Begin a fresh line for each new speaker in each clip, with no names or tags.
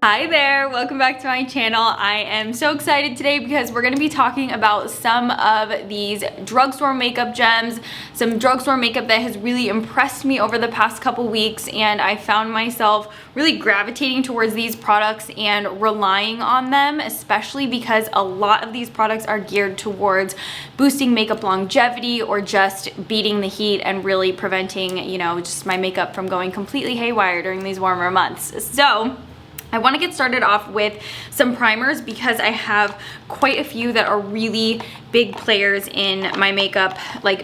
Hi there, welcome back to my channel. I am so excited today because we're going to be talking about some of these drugstore makeup gems, some drugstore makeup that has really impressed me over the past couple weeks, and I found myself really gravitating towards these products and relying on them, especially because a lot of these products are geared towards boosting makeup longevity or just beating the heat and really preventing, just my makeup from going completely haywire during these warmer months. So I want to get started off with some primers because I have quite a few that are really big players in my makeup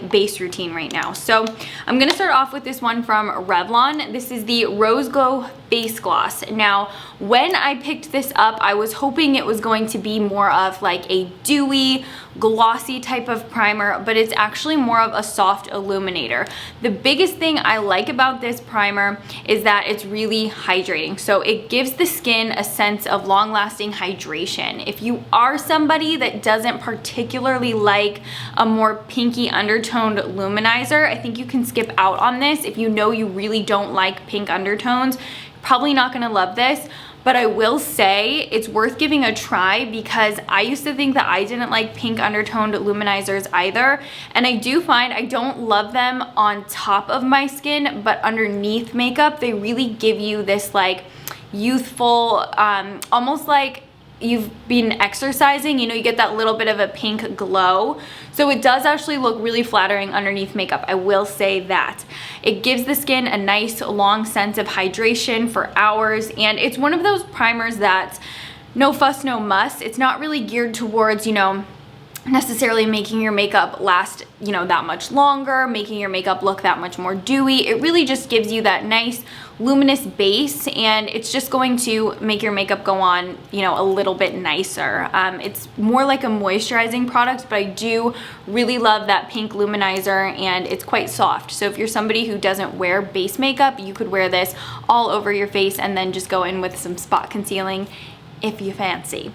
base routine right now. So I'm going to start off with this one from Revlon. This is the Rose Glow Face Gloss. Now, when I picked this up, I was hoping it was going to be more of like a dewy, glossy type of primer, but it's actually more of a soft illuminator. The biggest thing I like about this primer is that it's really hydrating. So it gives the skin a sense of long-lasting hydration. If you are somebody that doesn't particularly like a more pinky undertoned luminizer, I think you can skip out on this. If you know you really don't like pink undertones, probably not gonna love this. But I will say it's worth giving a try because I used to think that I didn't like pink undertoned luminizers either. And I do find I don't love them on top of my skin, but underneath makeup, they really give you this like youthful, almost like you've been exercising, you get that little bit of a pink glow. So it does actually look really flattering underneath makeup, I will say that. It gives the skin a nice long sense of hydration for hours, and it's one of those primers that's no fuss, no muss. It's not really geared towards, necessarily making your makeup last, that much longer, making your makeup look that much more dewy. It really just gives you that nice luminous base, and it's just going to make your makeup go on, a little bit nicer. It's more like a moisturizing product, but I do really love that pink luminizer, and it's quite soft. So if you're somebody who doesn't wear base makeup, you could wear this all over your face and then just go in with some spot concealing if you fancy.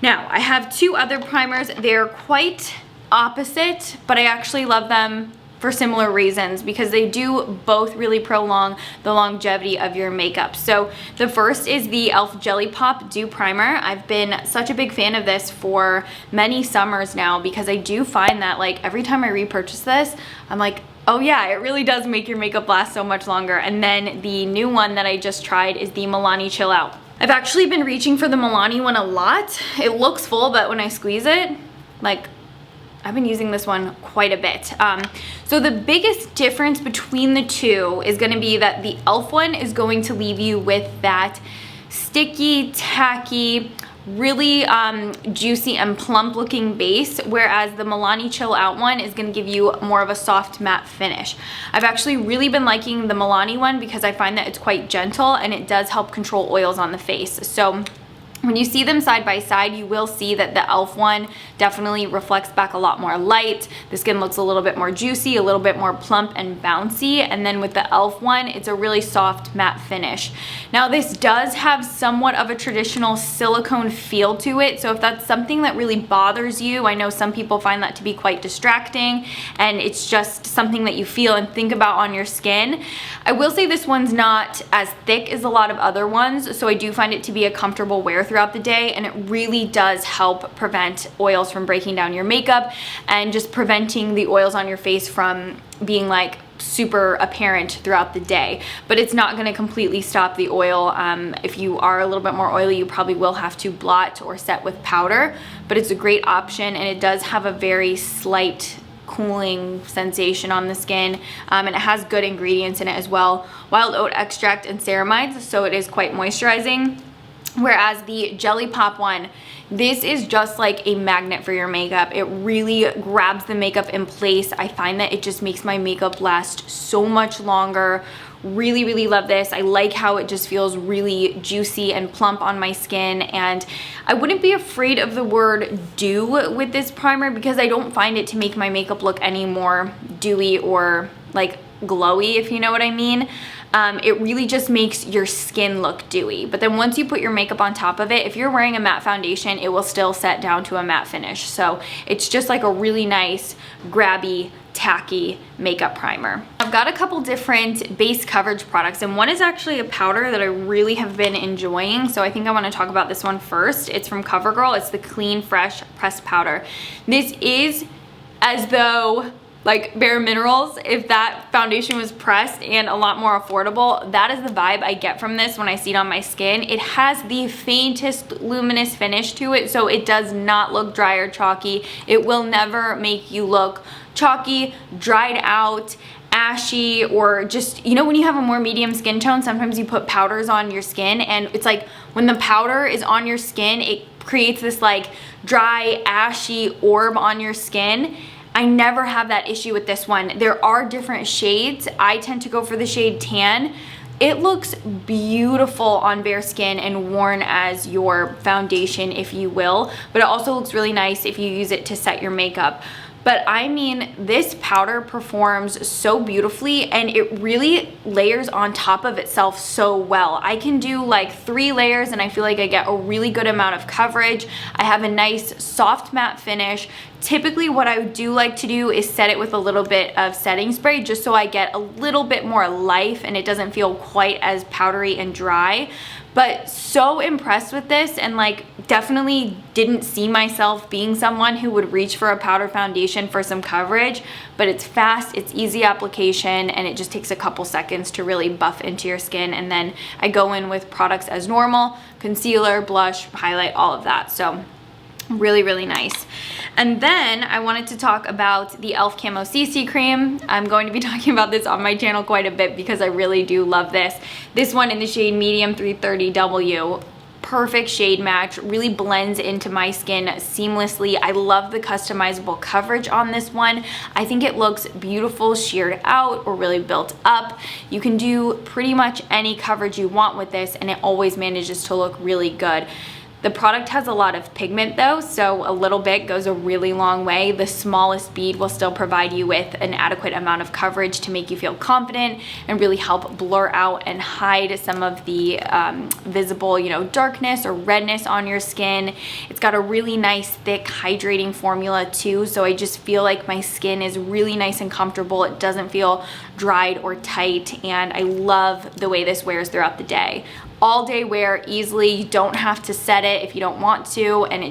Now, I have two other primers. They're quite opposite, but I actually love them for similar reasons because they do both really prolong the longevity of your makeup. So the first is the e.l.f. Jelly Pop Dew Primer. I've been such a big fan of this for many summers now because I do find that every time I repurchase this, I'm like, oh yeah, it really does make your makeup last so much longer. And then the new one that I just tried is the Milani Chill Out. I've actually been reaching for the Milani one a lot. It looks full, but when I squeeze it, I've been using this one quite a bit. So the biggest difference between the two is gonna be that the e.l.f. one is going to leave you with that sticky, tacky, really juicy and plump looking base, whereas the Milani Chill Out one is going to give you more of a soft matte finish. I've actually really been liking the Milani one because I find that it's quite gentle and it does help control oils on the face. So when you see them side by side, you will see that the e.l.f. one definitely reflects back a lot more light. The skin looks a little bit more juicy, a little bit more plump and bouncy. And then with the e.l.f. one, it's a really soft matte finish. Now this does have somewhat of a traditional silicone feel to it. So if that's something that really bothers you, I know some people find that to be quite distracting and it's just something that you feel and think about on your skin. I will say this one's not as thick as a lot of other ones. So I do find it to be a comfortable wear throughout the day, and it really does help prevent oils from breaking down your makeup and just preventing the oils on your face from being super apparent throughout the day. But it's not going to completely stop the oil. If you are a little bit more oily, you probably will have to blot or set with powder, but it's a great option, and it does have a very slight cooling sensation on the skin, and it has good ingredients in it as well, wild oat extract and ceramides, so it is quite moisturizing. Whereas the Jelly Pop one, this is just like a magnet for your makeup. It really grabs the makeup in place. I find that it just makes my makeup last so much longer. Really, really love this. I like how it just feels really juicy and plump on my skin, and I wouldn't be afraid of the word dew with this primer because I don't find it to make my makeup look any more dewy or glowy, if you know what I mean. It really just makes your skin look dewy. But then once you put your makeup on top of it, if you're wearing a matte foundation, it will still set down to a matte finish. So it's just like a really nice, grabby, tacky makeup primer. I've got a couple different base coverage products, and one is actually a powder that I really have been enjoying, so I think I want to talk about this one first. It's from CoverGirl. It's the Clean Fresh Pressed Powder. This is as though like Bare Minerals, if that foundation was pressed and a lot more affordable. That is the vibe I get from this when I see it on my skin. It has the faintest luminous finish to it, so it does not look dry or chalky. It will never make you look chalky, dried out, ashy, or just, you know, when you have a more medium skin tone, sometimes you put powders on your skin and it's like when the powder is on your skin, it creates this like dry, ashy orb on your skin. I never have that issue with this one. There are different shades. I tend to go for the shade Tan. It looks beautiful on bare skin and worn as your foundation, if you will, but it also looks really nice if you use it to set your makeup. But I mean, this powder performs so beautifully and it really layers on top of itself so well. I can do like 3 layers and I feel like I get a really good amount of coverage. I have a nice soft matte finish. Typically what I do like to do is set it with a little bit of setting spray just so I get a little bit more life and it doesn't feel quite as powdery and dry. But so impressed with this, and like definitely didn't see myself being someone who would reach for a powder foundation for some coverage, but it's fast, it's easy application, and it just takes a couple seconds to really buff into your skin. And then I go in with products as normal, concealer, blush, highlight, all of that. So really, really nice. And then I wanted to talk about the e.l.f. Camo CC Cream. I'm going to be talking about this on my channel quite a bit because I really do love this. This one in the shade Medium 330W. Perfect shade match, really blends into my skin seamlessly. I love the customizable coverage on this one. I think it looks beautiful sheared out or really built up. You can do pretty much any coverage you want with this and it always manages to look really good. The product has a lot of pigment though, so a little bit goes a really long way. The smallest bead will still provide you with an adequate amount of coverage to make you feel confident and really help blur out and hide some of the visible, you know, darkness or redness on your skin. It's got a really nice thick hydrating formula too, so I just feel like my skin is really nice and comfortable. It doesn't feel dried or tight, and I love the way this wears throughout the day. All day wear easily, you don't have to set it if you don't want to, and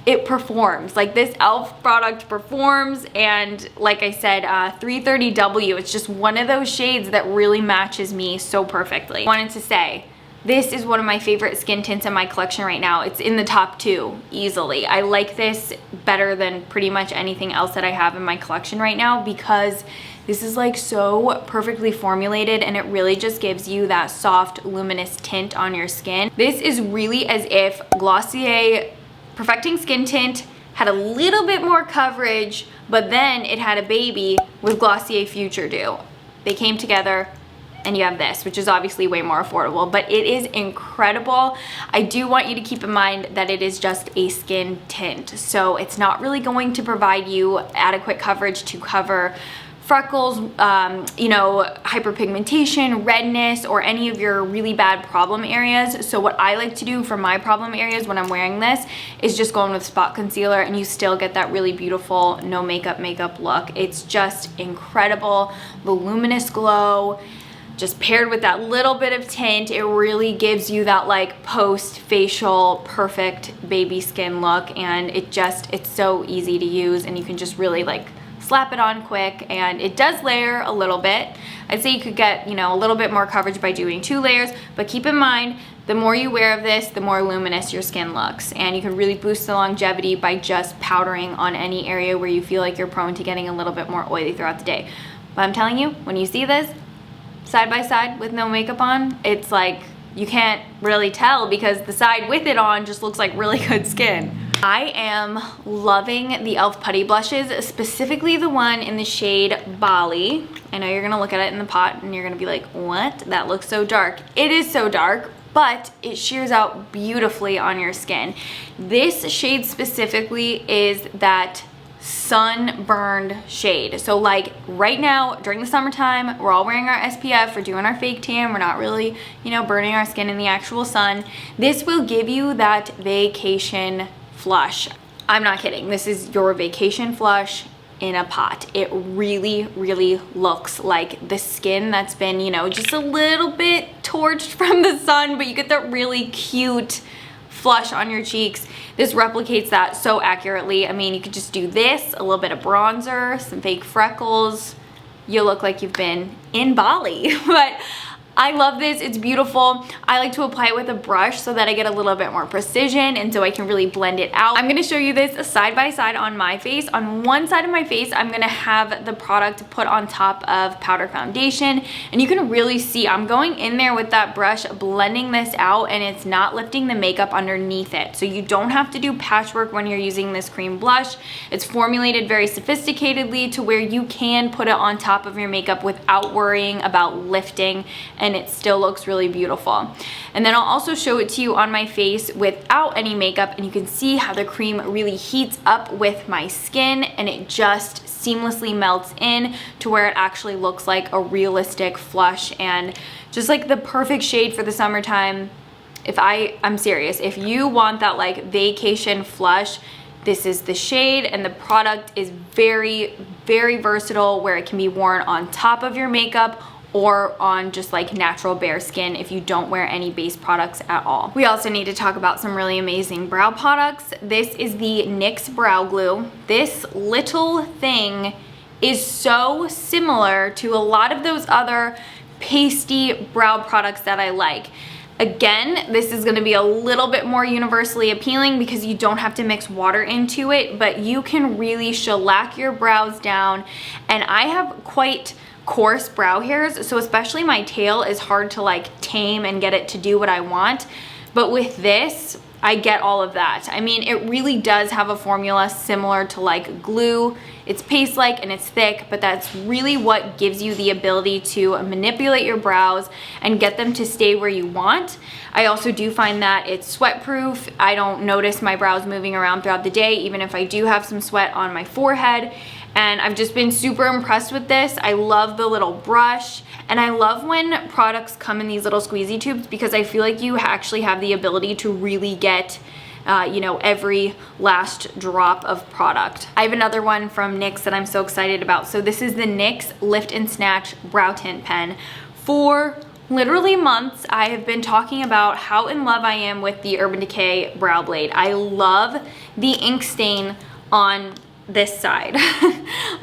it performs. Like this e.l.f. product performs, and like I said, 330W, it's just one of those shades that really matches me so perfectly. I wanted to say, this is one of my favorite skin tints in my collection right now. It's in the top 2 easily. I like this better than pretty much anything else that I have in my collection right now because this is like so perfectly formulated and it really just gives you that soft luminous tint on your skin. This is really as if Glossier Perfecting Skin Tint had a little bit more coverage, but then it had a baby with Glossier Future Dew. They came together and you have this, which is obviously way more affordable, but it is incredible. I do want you to keep in mind that it is just a skin tint, so it's not really going to provide you adequate coverage to cover freckles, you know, hyperpigmentation, redness, or any of your really bad problem areas. So what I like to do for my problem areas when I'm wearing this is just go in with spot concealer and you still get that really beautiful no makeup look. It's just incredible, voluminous glow. Just paired with that little bit of tint, it really gives you that like post-facial perfect baby skin look, and it's so easy to use and you can just really like slap it on quick, and it does layer a little bit. I'd say you could get, you know, a little bit more coverage by doing 2 layers, but keep in mind, the more you wear of this, the more luminous your skin looks, and you can really boost the longevity by just powdering on any area where you feel like you're prone to getting a little bit more oily throughout the day. But I'm telling you, when you see this side by side with no makeup on, it's like you can't really tell because the side with it on just looks like really good skin. I am loving the e.l.f. Putty Blushes, specifically the one in the shade Bali. I know you're gonna look at it in the pot and you're gonna be like, what? That looks so dark. It is so dark, but it shears out beautifully on your skin. This shade specifically is that sunburned shade. So like right now during the summertime, we're all wearing our SPF, we're doing our fake tan, we're not really, you know, burning our skin in the actual sun. This will give you that vacation flush. I'm not kidding. This is your vacation flush in a pot. It really, really looks like the skin that's been, you know, just a little bit torched from the sun, but you get that really cute flush on your cheeks. This replicates that so accurately. I mean, you could just do this, a little bit of bronzer, some fake freckles. You look like you've been in Bali. But I love this, it's beautiful. I like to apply it with a brush so that I get a little bit more precision and so I can really blend it out. I'm gonna show you this side by side on my face. On one side of my face, I'm gonna have the product put on top of powder foundation, and you can really see I'm going in there with that brush, blending this out, and it's not lifting the makeup underneath it. So you don't have to do patchwork when you're using this cream blush. It's formulated very sophisticatedly to where you can put it on top of your makeup without worrying about lifting, and it still looks really beautiful. And then I'll also show it to you on my face without any makeup, and you can see how the cream really heats up with my skin, and it just seamlessly melts in to where it actually looks like a realistic flush and just like the perfect shade for the summertime. I'm serious, if you want that like vacation flush, this is the shade, and the product is very, very versatile where it can be worn on top of your makeup or on just like natural bare skin if you don't wear any base products at all. We also need to talk about some really amazing brow products. This is the NYX Brow Glue. This little thing is so similar to a lot of those other pasty brow products that I like. Again, this is gonna be a little bit more universally appealing because you don't have to mix water into it, but you can really shellac your brows down. And I have quite coarse brow hairs, so especially my tail is hard to like tame and get it to do what I want. But with this, I get all of that. I mean, it really does have a formula similar to like glue. It's paste-like and it's thick, but that's really what gives you the ability to manipulate your brows and get them to stay where you want. I also do find that it's sweat-proof. I don't notice my brows moving around throughout the day, even if I do have some sweat on my forehead. And I've just been super impressed with this. I love the little brush, and I love when products come in these little squeezy tubes because I feel like you actually have the ability to really get you know, every last drop of product. I have another one from NYX that I'm so excited about. So this is the NYX Lift and Snatch Brow Tint Pen. For literally months, I have been talking about how in love I am with the Urban Decay Brow Blade. I love the ink stain on this side.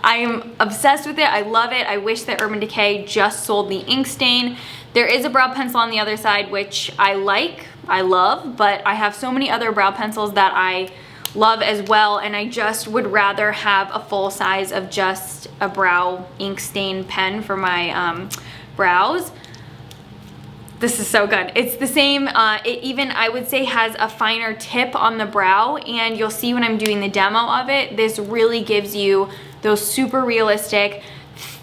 I'm obsessed with it. I love it. I wish that Urban Decay just sold the ink stain. There is a brow pencil on the other side, which I like, I love, but I have so many other brow pencils that I love as well, and I just would rather have a full size of just a brow ink stain pen for my brows. This is so good. It's the same, it even, I would say, has a finer tip on the brow, and you'll see when I'm doing the demo of it, this really gives you those super realistic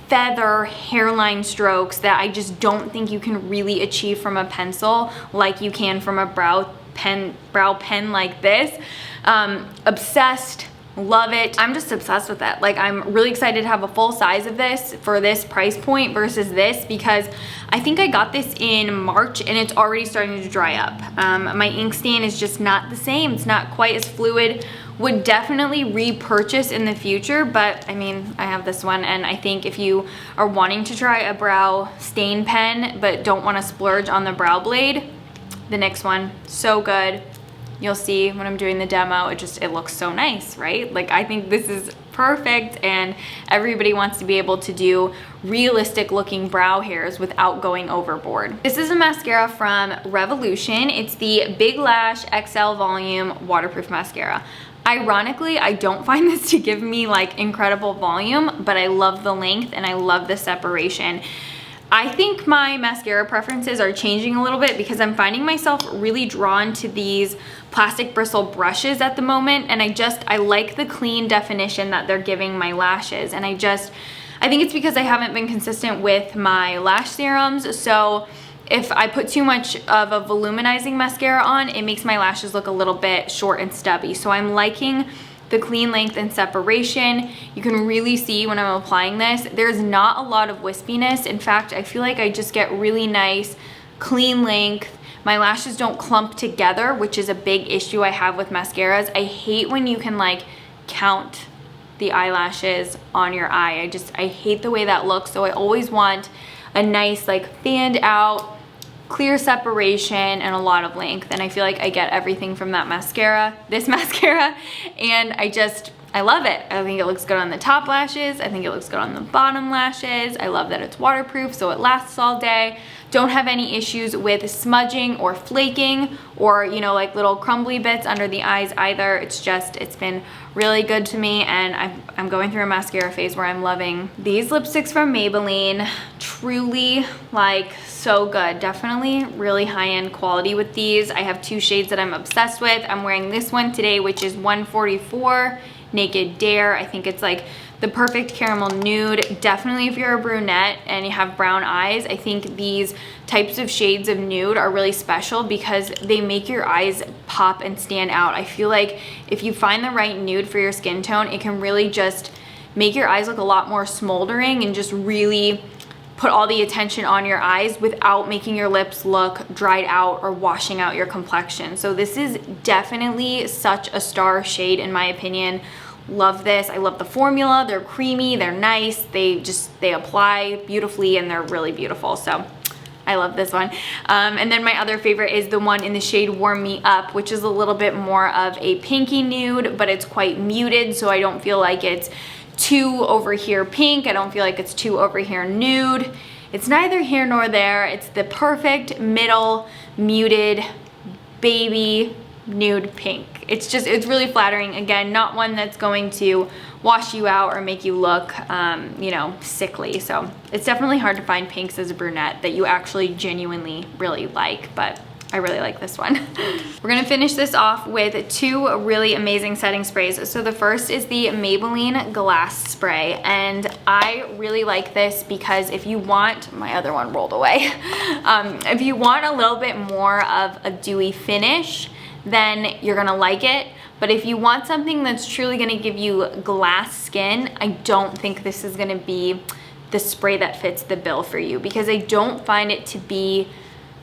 feather hairline strokes that I just don't think you can really achieve from a pencil like you can from a brow pen like this. Obsessed. Love it. I'm just obsessed with it. Like, I'm really excited to have a full size of this for this price point versus this, because I think I got this in March and it's already starting to dry up. My ink stain is just not the same. It's not quite as fluid. Would definitely repurchase in the future, but I mean, I have this one, and I think if you are wanting to try a brow stain pen but don't want to splurge on the brow blade, the NYX one, so good. You'll see when I'm doing the demo, it looks so nice, right? Like, I think this is perfect, and everybody wants to be able to do realistic looking brow hairs without going overboard. This is a mascara from Revolution. It's the Big Lash XL Volume Waterproof Mascara. Ironically, I don't find this to give me like incredible volume, but I love the length and I love the separation. I think my mascara preferences are changing a little bit because I'm finding myself really drawn to these plastic bristle brushes at the moment, and I like the clean definition that they're giving my lashes, and I think it's because I haven't been consistent with my lash serums. So if I put too much of a volumizing mascara on, it makes my lashes look a little bit short and stubby. So I'm liking the clean length and separation. You can really see when I'm applying this, there's not a lot of wispiness. In fact, I feel like I just get really nice, clean length. My lashes don't clump together, which is a big issue I have with mascaras. I hate when you can like count the eyelashes on your eye. I hate the way that looks, so I always want a nice like fanned out, clear separation and a lot of length, and I feel like I get everything from that mascara, this mascara, and I love it. I think it looks good on the top lashes. I think it looks good on the bottom lashes. I love that it's waterproof, so it lasts all day. Don't have any issues with smudging or flaking or, you know, like little crumbly bits under the eyes either. It's been really good to me, and I'm going through a mascara phase where I'm loving these lipsticks from Maybelline. Truly, like, so good. Definitely really high-end quality with these. I have 2 shades that I'm obsessed with. I'm wearing this one today, which is 144 Naked Dare. I think it's like the perfect caramel nude. Definitely if you're a brunette and you have brown eyes, I think these types of shades of nude are really special because they make your eyes pop and stand out. I feel like if you find the right nude for your skin tone, it can really just make your eyes look a lot more smoldering and just really put all the attention on your eyes without making your lips look dried out or washing out your complexion. So this is definitely such a star shade in my opinion. Love this. I love the formula. They're creamy, they're nice, they apply beautifully, and they're really beautiful. So I love this one. And then my other favorite is the one in the shade Warm Me Up, which is a little bit more of a pinky nude, but it's quite muted, so I don't feel like it's too over here pink. I don't feel like it's too over here nude. It's neither here nor there. It's the perfect middle muted baby nude pink. It's really flattering. Again, not one that's going to wash you out or make you look, you know, sickly. So it's definitely hard to find pinks as a brunette that you actually genuinely really like, but I really like this one. We're gonna finish this off with 2 really amazing setting sprays. So the first is the Maybelline Glass Spray, and I really like this because if you want, my other one rolled away. If you want a little bit more of a dewy finish, then you're gonna like it. But if you want something that's truly gonna give you glass skin, I don't think this is gonna be the spray that fits the bill for you, because I don't find it to be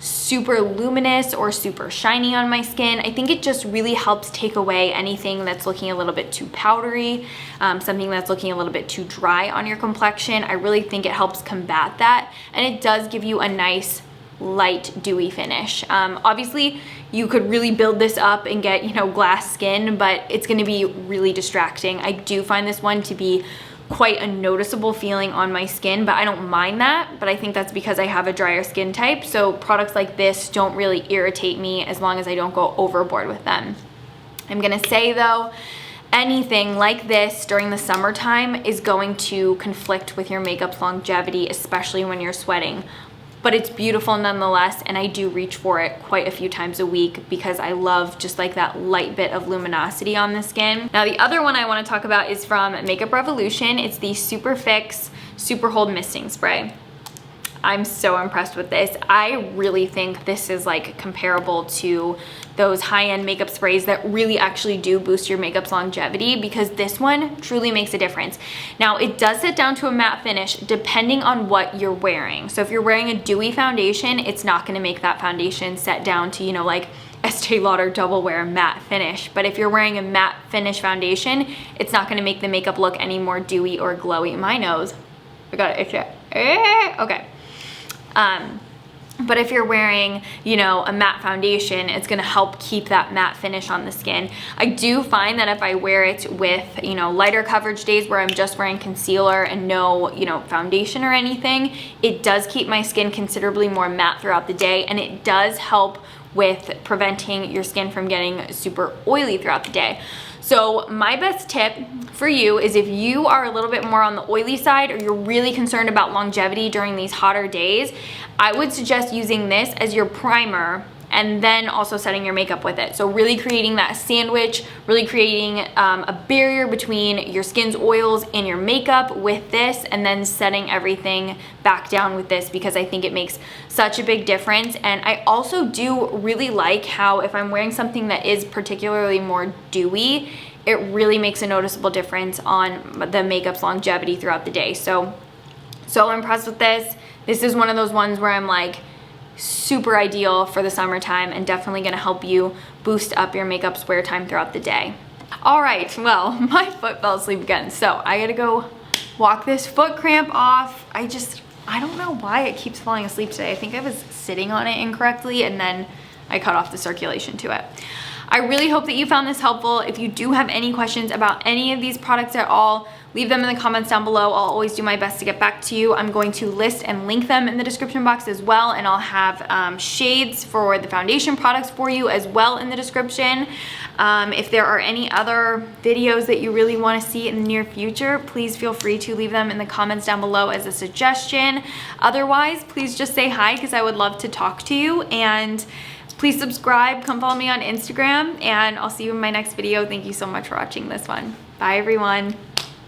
super luminous or super shiny on my skin. I think it just really helps take away anything that's looking a little bit too powdery, something that's looking a little bit too dry on your complexion. I really think it helps combat that, and it does give you a nice light dewy finish. Obviously you could really build this up and get, you know, glass skin, but it's going to be really distracting. I do find this one to be quite a noticeable feeling on my skin, but I don't mind that. But I think that's because I have a drier skin type, so products like this don't really irritate me as long as I don't go overboard with them. I'm gonna say though, anything like this during the summertime is going to conflict with your makeup's longevity, especially when you're sweating. But it's beautiful nonetheless, and I do reach for it quite a few times a week because I love just like that light bit of luminosity on the skin. Now the other one I want to talk about is from Makeup Revolution. It's the Super Fix Super Hold Misting Spray. I'm so impressed with this. I really think this is like comparable to those high-end makeup sprays that really actually do boost your makeup's longevity, because this one truly makes a difference. Now it does sit down to a matte finish depending on what you're wearing. So if you're wearing a dewy foundation, it's not gonna make that foundation set down to, you know, like Estee Lauder Double Wear matte finish. But if you're wearing a matte finish foundation, it's not gonna make the makeup look any more dewy or glowy. My nose, I got it itchy. Okay. But if you're wearing, you know, a matte foundation, it's gonna help keep that matte finish on the skin. I do find that if I wear it with, you know, lighter coverage days where I'm just wearing concealer and no, you know, foundation or anything, it does keep my skin considerably more matte throughout the day, and it does help with preventing your skin from getting super oily throughout the day. So my best tip for you is if you are a little bit more on the oily side, or you're really concerned about longevity during these hotter days, I would suggest using this as your primer and then also setting your makeup with it. So really creating that sandwich, really creating a barrier between your skin's oils and your makeup with this, and then setting everything back down with this, because I think it makes such a big difference. And I also do really like how if I'm wearing something that is particularly more dewy, it really makes a noticeable difference on the makeup's longevity throughout the day. So impressed with this. This is one of those ones where I'm like, super ideal for the summertime and definitely gonna help you boost up your makeup's wear time throughout the day. All right, well, my foot fell asleep again, so I gotta go walk this foot cramp off. I don't know why it keeps falling asleep today. I think I was sitting on it incorrectly and then I cut off the circulation to it. I really hope that you found this helpful. If you do have any questions about any of these products at all, leave them in the comments down below. I'll always do my best to get back to you. I'm going to list and link them in the description box as well, and I'll have shades for the foundation products for you as well in the description. If there are any other videos that you really want to see in the near future, please feel free to leave them in the comments down below as a suggestion. Otherwise, please just say hi because I would love to talk to you, and please subscribe, come follow me on Instagram, and I'll see you in my next video. Thank you so much for watching this one. Bye everyone.